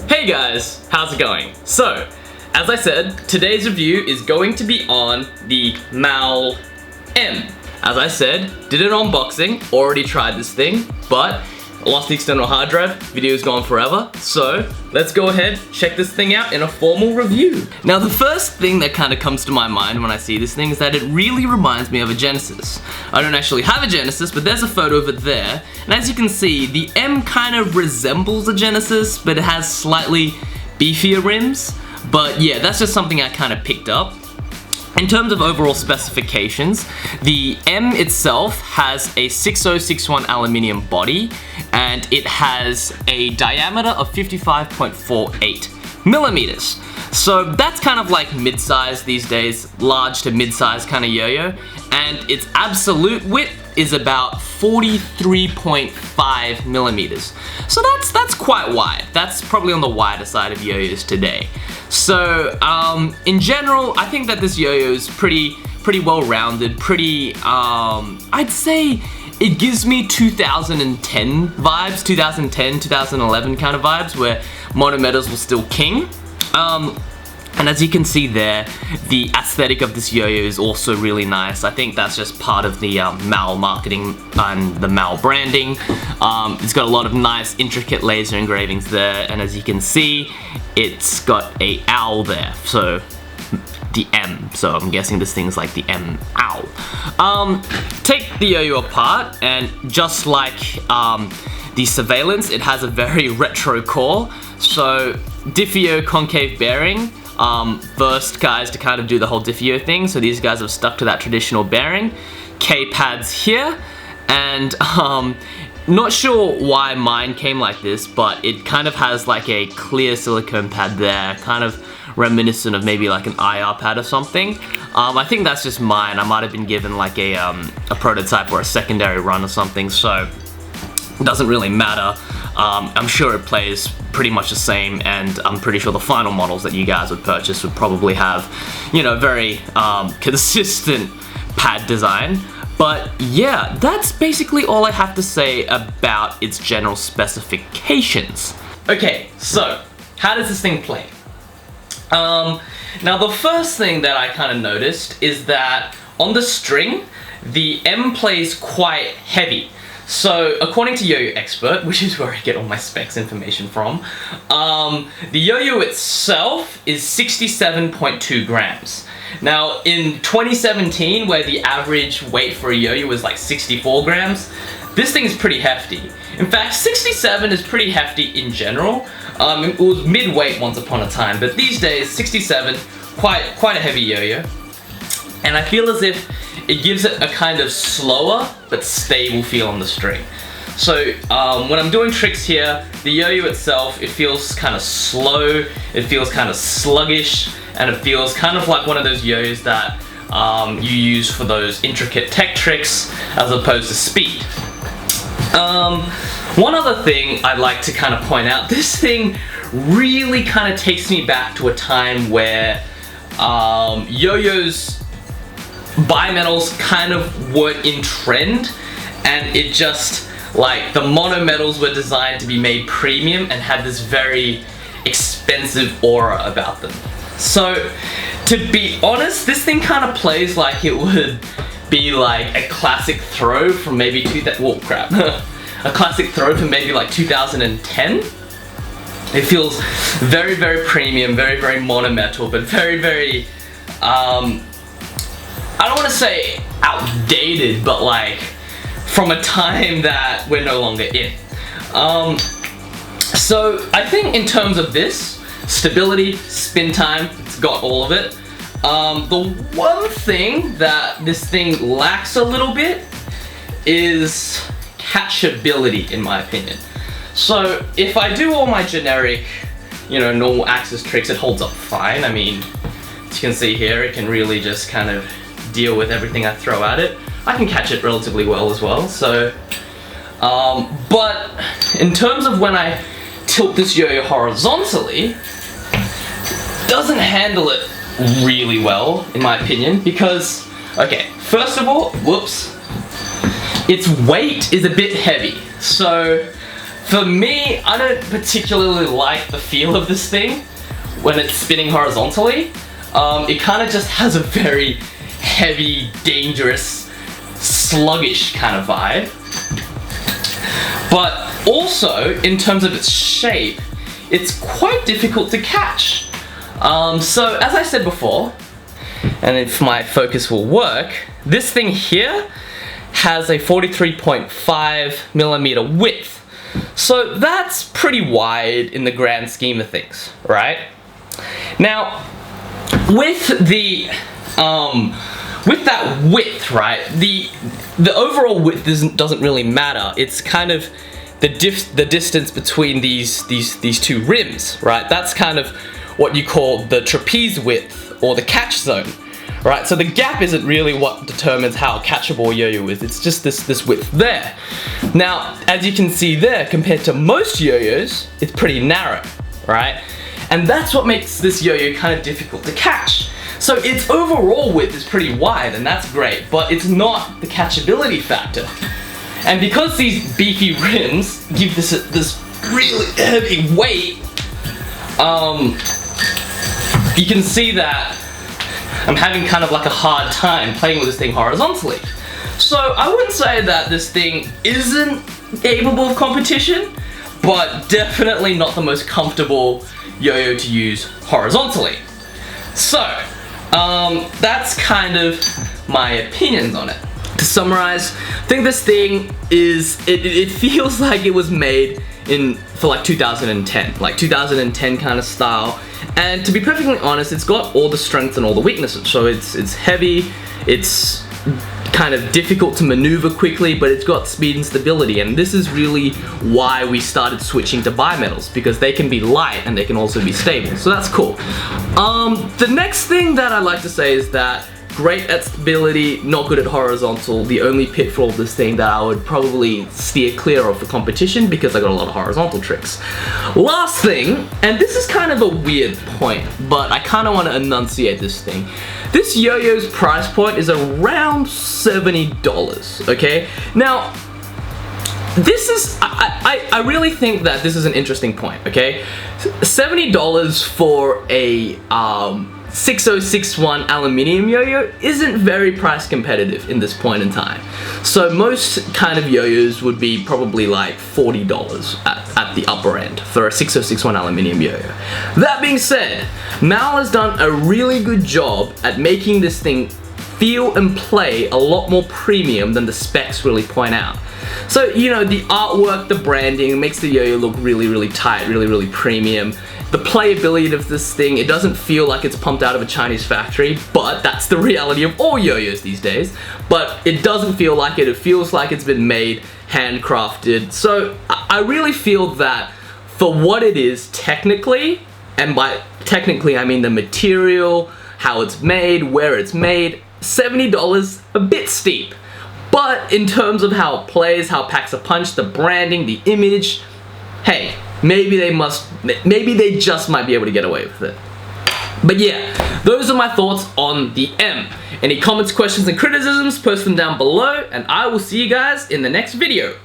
Hey guys, how's it going? So, as I said, today's review is going to be on the Mowl M. As I said, did an unboxing, already tried this thing, but I lost the external hard drive, video's gone forever, so let's go ahead, check this thing out in a formal review. Now the first thing that kind of comes to my mind when I see this thing is that it really reminds me of a Genesis. I don't actually have a Genesis, but there's a photo of it there, and as you can see, the M kind of resembles a Genesis, but it has slightly beefier rims. But yeah, that's just something I kind of picked up. In terms of overall specifications, the M itself has a 6061 aluminium body, and it has a diameter of 55.48 millimeters. So that's kind of like mid-size these days, large to mid-size kind of yo-yo, and its absolute width is about 43.5 millimeters. So that's quite wide. That's probably on the wider side of yo-yos today. So in general, I think that this yo-yo is pretty well-rounded, I'd say it gives me 2010 vibes, 2010, 2011 kind of vibes, where monometals were still king. And as you can see there, the aesthetic of this yo-yo is also really nice. I think that's just part of the Mowl marketing and the Mowl branding. It's got a lot of nice, intricate laser engravings there, and as you can see, it's got a owl there, so the M. So I'm guessing this thing's like the M owl. Take the yo-yo apart, and just like the Surveillance, it has a very retro core. So Diffeo concave bearing. First guys to kind of do the whole Diffeo thing, so these guys have stuck to that traditional bearing. K-pads here, and not sure why mine came like this, but it kind of has like a clear silicone pad there, kind of reminiscent of maybe like an IR pad or something. I think that's just mine. I might have been given like a prototype or a secondary run or something, so it doesn't really matter. I'm sure it plays pretty much the same, and I'm pretty sure the final models that you guys would purchase would probably have, you know, very consistent pad design. But yeah, that's basically all I have to say about its general specifications. Okay, so how does this thing play? Now the first thing that I kind of noticed is that on the string, the M plays quite heavy. So, according to Yo-Yo Expert, which is where I get all my specs information from, the yo-yo itself is 67.2 grams. Now, in 2017, where the average weight for a yo-yo was like 64 grams, this thing is pretty hefty. In fact, 67 is pretty hefty in general. It was mid-weight once upon a time, but these days, 67, quite a heavy yo-yo. And I feel as if it gives it a kind of slower but stable feel on the string. So when I'm doing tricks here, the yo-yo itself, it feels kind of slow, it feels kind of sluggish, and it feels kind of like one of those yo-yos that you use for those intricate tech tricks as opposed to speed. One other thing I'd like to kind of point out, this thing really kind of takes me back to a time where yo-yos, bimetals kind of weren't in trend, and it just, like, the monometals were designed to be made premium and had this very expensive aura about them. So, to be honest, this thing kind of plays like it would be like a classic throw from maybe a classic throw from maybe like 2010. It feels very premium, very monometal, but very I don't want to say outdated, but like from a time that we're no longer in. So I think in terms of this, stability, spin time, it's got all of it. The one thing that this thing lacks a little bit is catchability, in my opinion. So if I do all my generic, you know, normal axis tricks, it holds up fine. I mean, as you can see here, it can really just kind of deal with everything I throw at it. I can catch it relatively well as well, so but in terms of when I tilt this yo-yo horizontally, it doesn't handle it really well, in my opinion, because, okay, first of all, whoops, its weight is a bit heavy. So For me, I don't particularly like the feel of this thing when it's spinning horizontally. It kind of just has a very heavy, dangerous, sluggish kind of vibe. But also, in terms of its shape, it's quite difficult to catch. So, as I said before, and if my focus will work, this thing here has a 43.5mm width. So that's pretty wide in the grand scheme of things, right? Now, with that width, right, the overall width doesn't really matter. It's kind of the distance between these two rims, right? That's kind of what you call the trapeze width or the catch zone, right? So the gap isn't really what determines how catchable a yo-yo is. It's just this width there. Now, as you can see there, compared to most yo-yos, it's pretty narrow, right? And that's what makes this yo-yo kind of difficult to catch. So its overall width is pretty wide, and that's great, but it's not the catchability factor. And because these beefy rims give this really heavy weight, you can see that I'm having kind of like a hard time playing with this thing horizontally. So I wouldn't say that this thing isn't capable of competition, but definitely not the most comfortable yo-yo to use horizontally. So, that's kind of my opinions on it. To summarize, I think this thing is, it feels like it was made for like 2010, like 2010 kind of style. And to be perfectly honest, it's got all the strengths and all the weaknesses. So it's heavy, it's kind of difficult to maneuver quickly, but it's got speed and stability. And this is really why we started switching to bimetals, because they can be light and they can also be stable. So that's cool. The next thing that I'd like to say is that great at stability, not good at horizontal. The only pitfall of this thing that I would probably steer clear of for competition, because I got a lot of horizontal tricks. Last thing, and this is kind of a weird point, but I kind of want to enunciate this thing. This yo-yo's price point is around $70, okay? Now, this is, I really think that this is an interesting point, okay? $70 for a 6061 aluminium yo-yo isn't very price competitive in this point in time. So most kind of yo-yos would be probably like $40 at the upper end for a 6061 aluminium yo-yo. That being said, Mowl has done a really good job at making this thing feel and play a lot more premium than the specs really point out. So, you know, the artwork, the branding makes the yo-yo look really, really tight, really, really premium. The playability of this thing, it doesn't feel like it's pumped out of a Chinese factory, but that's the reality of all yo-yos these days. But it doesn't feel like it feels like it's been made, handcrafted. So I really feel that for what it is technically, and by technically I mean the material, how it's made, where it's made, $70, a bit steep. But in terms of how it plays, how it packs a punch, the branding, the image, hey, maybe they just might be able to get away with it. But yeah, those are my thoughts on the M. Any comments, questions, and criticisms, post them down below, and I will see you guys in the next video.